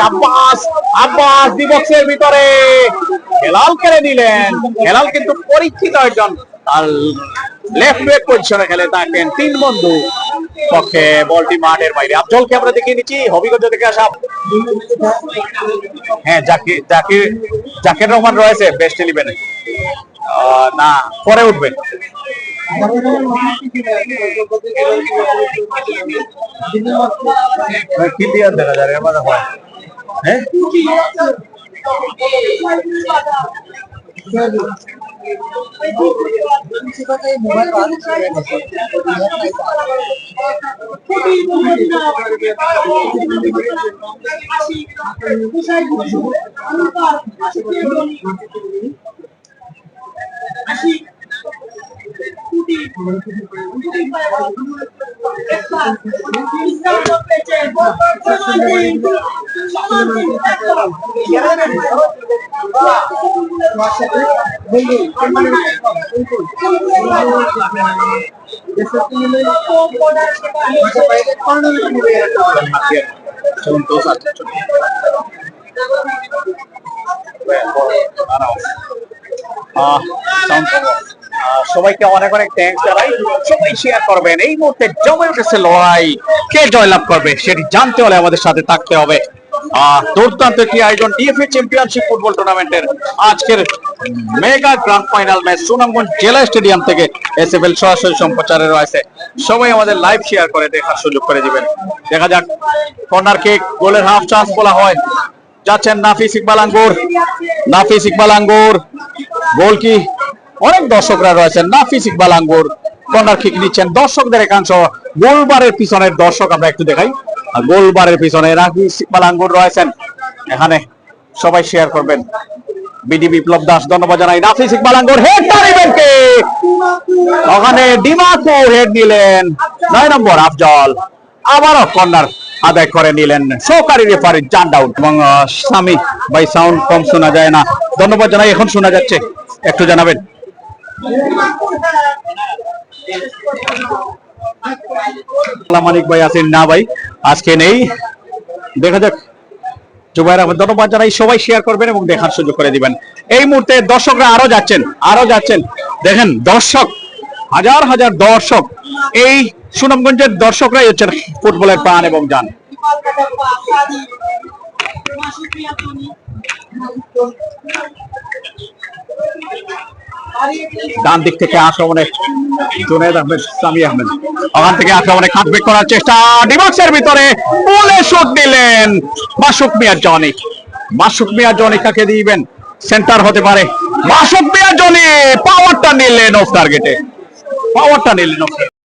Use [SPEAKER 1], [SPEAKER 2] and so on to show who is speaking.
[SPEAKER 1] আব্বাস আব্বাস দিবক্সের ভিতরে হেলাল কেড়ে নিলেন। হেলাল কিন্তু পরীক্ষিত একজন লেফট ব্যাক পজিশনে খেলে থাকেন। তিন বন্ধু পক্ষে বলটি মাঠের বাইরে। আফজলকে আমরা দেখিয়ে নিচ্ছি হবিগঞ্জ থেকে আসা। হ্যাঁ, জাকির রহমান রয়েছে বেস্ট ইলেভেনে, না পরে উঠবেন। কি দিয়ে দেখা যায় আমাদের হয়? হ্যাঁ, সবাইকে অনেক অনেক থ্যাঙ্কস জানাই। সবাই শেয়ার করবেন। এই মুহূর্তে জমে উঠেছে লড়াই, কে জয়লাভ করবে সেটি জানতে হলে আমাদের সাথে থাকতে হবে। দুর্দান্ত একটি আয়োজন ডিএফএ চ্যাম্পিয়নশিপ ফুটবল টুর্নামেন্টের আজকের mega grand final match Sunamganj জেলা স্টেডিয়াম থেকে এসএফএল সরাসরি সম্প্রচারে রয়েছে। সবাই আমাদের লাইভ শেয়ার করে দেখার সুযোগ করে দিবেন। দেখা যাক, কর্নার কিক, গোলের হাফ চান্স বলা হয়, যাচ্ছেন নাফিস ইকবাল আঙ্গুর। নাফিস ইকবাল আঙ্গুর গোল কি, অনেক দর্শকরা রয়েছেন। নাফিস ইকবাল আঙ্গুর কর্নার কিক নিচ্ছেন। দর্শকদের একাংশ, গোলবারের পিছনের দর্শক আমরা একটু দেখাই। গোলবারের পিছনে নাফিস ইকবাল আঙ্গুর রয়েছেন। এখানে সবাই শেয়ার করবেন। বিডি বিপ্লব দাস ধন্যবাদ জানাই। নাফিস ইকবাল আঙ্গুর হেড টানিবেন কে, ওখানে ডিমাকো হেড নিলেন 9 নম্বর আফজল। আবারও কর্নার আদায় করে নিলেন সহকারী রেফারি জান ডাউন। এবং সামি ভাই সাউন্ড কম শোনা যায় না, ধন্যবাদ জানাই। এখন শোনা যাচ্ছে, একটু জানাবেন। মানিক ভাই আছেন না ভাই, আজকে নেই। দেখা যাক, জুবাইর আহমেদ ধন্যবাদ জানাই। সবাই শেয়ার করবেন এবং দেখার সুযোগ করে দিবেন। এই মুহূর্তে দর্শকরা আরো যাচ্ছেন। দেখেন দর্শক, হাজার হাজার দর্শক। এই সুনামগঞ্জের দর্শকরাই হচ্ছেন ফুটবলের প্রাণ এবং জান। ডান দিক থেকে আক্রমণে জুনায়েদ আহমেদ, সামি আহমেদ, ওখান থেকে আক্রমণে কাটব্যাক করার চেষ্টা, ডিবক্সের ভিতরে বলে শট দিলেন মাসুক মিয়া জনি। মাসুক মিয়া জনি কাকে দিবেন, সেন্টার হতে পারে। মাসুক মিয়া জনি পাওয়ারটা নিলেন অফ টার্গেটে,